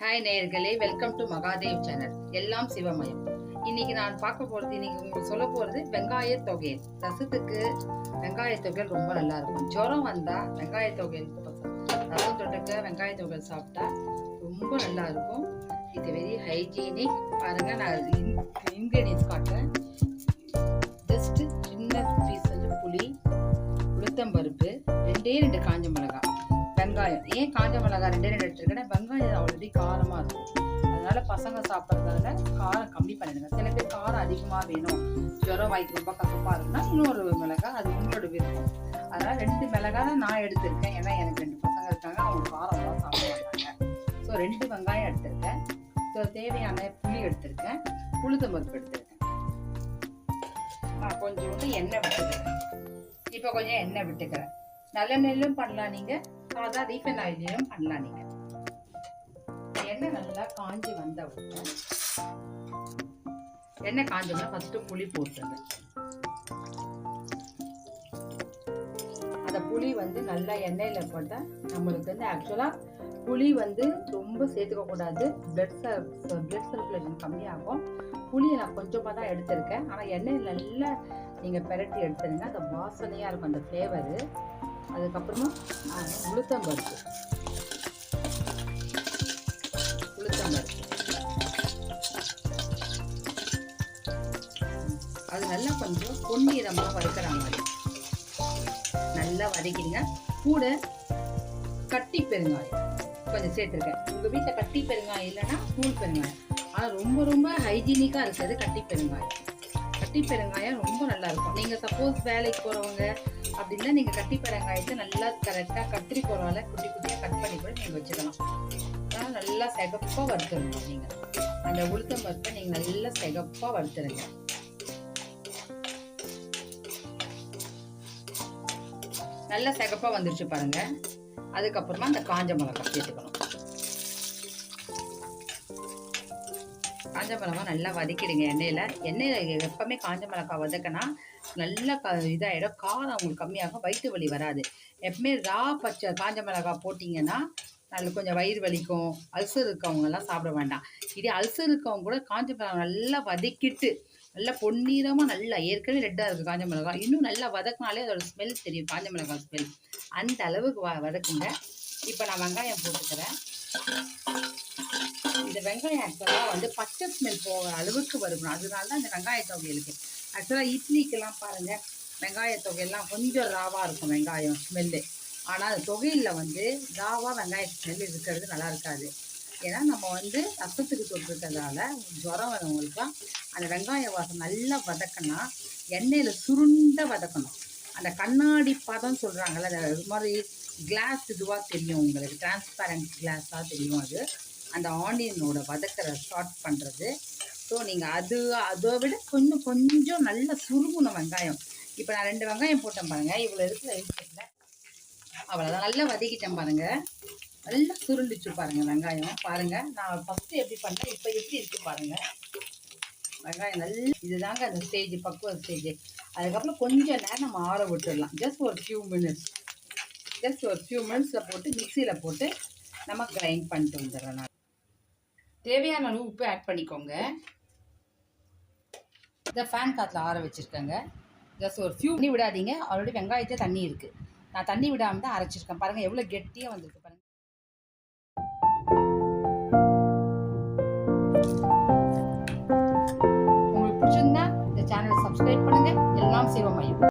Hi நேயர்களே, welcome to Mahadev channel. எல்லாம் சிவமயம். இன்னைக்கு நான் பார்க்க போறது, இன்னைக்கு உங்களுக்கு சொல்ல போறது வெங்காய தொகையல். ரசத்துக்கு வெங்காய தொகையல் ரொம்ப நல்லா இருக்கும். ஜுரம் வந்தா வெங்காய தொகையல், ரசம் தொட்டுக்க வெங்காய தொகையல் சாப்பிட்டா ரொம்ப நல்லா இருக்கும். இது வெரி ஹைஜீனிக். பாருங்க, நான் இன்கிரீடியன்ஸ் காட்டுறேன். ஜஸ்ட் சின்ன பீஸ் வந்து புளி, உளுத்தம்பருப்பு, ரெண்டு காஞ்ச மிளகாய், வெங்காயம். ஏன் காஞ்ச மிளகாய் ரெண்டு எடுத்துருக்கேன்னா வெங்காயம் ஆல்ரெடி காரமா இருக்கும். அதனால பசங்க சாப்பிட்றதால காரம் கம்மி பண்ணிடுங்க. சில பேர் காரம் அதிகமாக வேணும், ஜுரம் வாய்க்கு ரொம்ப கசப்பா இருக்குன்னா இன்னொரு மிளகாய், அது உங்களோட விருப்பம். அதனால 2 மிளகாய் தான் நான் எடுத்திருக்கேன். ஏன்னா எனக்கு 2 பசங்க இருக்காங்க, அவங்க காரம் தான் சாப்பிட மாட்டாங்க. ஸோ 2 வெங்காயம் எடுத்திருக்கேன். ஸோ தேவையான புளி எடுத்திருக்கேன், உளுத்தம்பருப்பு எடுத்திருக்கேன். நான் கொஞ்சோண்டு எண்ணெய் விட்டுக்கிறேன். இப்போ கொஞ்சம் எண்ணெய் விட்டுக்கிறேன். நல்லெண்ணெயிலும் பண்ணலாம், நீங்க சாதா ரீஃபைன் ஆயிலையும் பண்ணலாம். நீங்க எண்ணெய் நல்லா காஞ்சி வந்த உடனே, எண்ணெய் காஞ்சோம்னா ஃபர்ஸ்ட் புளி போட்டுருங்க. அந்த புளி வந்து நல்லா எண்ணெயில போட்டா நம்மளுக்கு வந்து ஆக்சுவலா புளி வந்து ரொம்ப சேர்த்துக்க கூடாது. பிளட் சர்க்குலேஷன் கம்மியாகும். புளியை நான் கொஞ்சமாக தான் எடுத்திருக்கேன். ஆனால் எண்ணெயில் நல்லா நீங்கள் பெரட்டி எடுத்துருங்க, அந்த வாசனையாக இருக்கும் அந்த ஃப்ளேவரு. அதுக்கப்புறமா உளுத்தம்பருப்பு அது நல்லா கொஞ்சம் பொன்னிறமாக வறுக்கிற மாதிரி நல்லா வதக்கிடுங்க. கூட கட்டி பெருங்காயம் கொஞ்சம் சேர்த்துருக்கேன். உங்கள் வீட்டில் கட்டி பெருங்காயம் இல்லைன்னா தூள் பெருங்காயம். ஆனால் ரொம்ப ரொம்ப ஹைஜீனிக்காக இருக்கிறது கட்டி பெருங்காயம். கட்டி பெருங்காயம் ரொம்ப நல்லா இருக்கும். நீங்கள் சப்போஸ் வேலைக்கு போகிறவங்க அப்படின்னா நீங்கள் கட்டி பெருங்காயத்தை நல்லா கரெக்டாக கத்திரி போகிறவால குட்டி குட்டியாக கட் பண்ணி கூட நீங்கள் வச்சுக்கலாம். அதனால் நல்லா செகப்பாக வறுத்துருங்க. நீங்கள் அந்த உளுத்தம் பருப்பை நீங்கள் நல்லா செகப்பாக வறுத்துருங்க. நல்லா செகப்பாக வந்துருச்சு பாருங்க. அதுக்கப்புறமா அந்த காஞ்ச மிளகாய் சேர்த்துக்கணும். காஞ்ச மிளகாய் நல்லா வதக்கிடுங்க எண்ணெயில் எப்பவுமே காஞ்ச மிளகாய் வதக்கினா நல்லா இதாகிடும். காரம் உங்களுக்கு கம்மியாகும், வயிற்று வலி வராது. எப்பவுமே பச்சை காஞ்ச மிளகாய் போட்டிங்கன்னா நல்ல கொஞ்சம் வயிறு வலிக்கும். அல்சர் இருக்கவங்கெல்லாம் சாப்பிட வேண்டாம். இதே அல்சர் இருக்கவங்க கூட காஞ்ச மிளகாய் நல்லா வதக்கிட்டு நல்லா பொன்னிறமாக நல்லா ஏற்கனவே ரெட்டாக இருக்குது காஞ்ச மிளகாய், இன்னும் நல்லா வதக்கினாலே அதோட ஸ்மெல் தெரியும், காஞ்ச மிளகாய் ஸ்மெல். அந்த அளவுக்கு வதக்குங்க. இப்போ நான் வெங்காயம் போட்டுக்கிறேன். இந்த வெங்காயம் ஆக்சுவலாக வந்து பச்சை ஸ்மெல் போகிற அளவுக்கு வருகணும். அதனால தான் இந்த வெங்காய தொகையிலுக்கு. ஆக்சுவலாக இட்லிக்கெல்லாம் பாருங்கள், வெங்காய தொகையெல்லாம் கொஞ்சம் ராவாக இருக்கும் வெங்காயம் ஸ்மெல்லு. ஆனால் அந்த தொகையில் வந்து ராவாக வெங்காய ஸ்மெல் இருக்கிறது நல்லா இருக்காது. ஏன்னா நம்ம வந்து ரசத்துக்கு தொட்டுருக்கிறதால ஜுரம் வரவங்களுக்குலாம் அந்த வெங்காய வாசம் நல்லா வதக்கினா எண்ணெயில் சுருண்ட வதக்கணும். அந்த கண்ணாடி பதம் சொல்கிறாங்கல்ல, அது மாதிரி கிளாஸ் இதுவாக தெரியும் உங்களுக்கு, டிரான்ஸ்பேரண்ட் கிளாஸாக தெரியும். அது அந்த ஆனியனோட வதக்கிற ஸ்டார்ட் பண்ணுறது. ஸோ நீங்கள் அதை விட கொஞ்சம் நல்லா சுருங்கணும் வெங்காயம். இப்போ நான் 2 வெங்காயம் போட்டேன் பாருங்கள், இவ்வளோ இருக்கிற இல்லை, அவ்வளோதான். நல்லா வதக்கிட்டேன் பாருங்கள், நல்லா சுருண்டுச்சு பாருங்கள் வெங்காயம். பாருங்கள் நான் ஃபஸ்ட்டு எப்படி பண்ணேன், இப்போ எப்படி இருக்குது பாருங்கள் வெங்காயம் நல்லா. இதுதாங்க அந்த ஸ்டேஜ், பக்குவ ஸ்டேஜ். அதுக்கப்புறம் கொஞ்சம் நேரம் நம்ம ஆற விட்டுடலாம். ஜஸ்ட் ஒரு ஃபியூ மினிட்ஸில் போட்டு மிக்சியில் போட்டு நம்ம கிரைண்ட் பண்ணிட்டு வந்துடுறோம். நான் தேவையான அளவு உப்பு ஆட் பண்ணிக்கோங்க. இதை ஃபேன் காற்றுல ஆற வச்சுருக்கேங்க. ஜஸ்ட் ஒரு ஃபியூ பண்ணி விடாதீங்க. ஆல்ரெடி வெங்காயத்தை தண்ணி இருக்குது, நான் தண்ணி விடாமல் தான் அரைச்சிருக்கேன். பாருங்கள் எவ்வளோ கெட்டியாக வந்திருக்கு பாருங்கள். உங்களுக்கு பிடிச்சிருந்தா இந்த சேனலை சப்ஸ்கிரைப் பண்ணுங்கள். எல்லாம் சிவமயம்.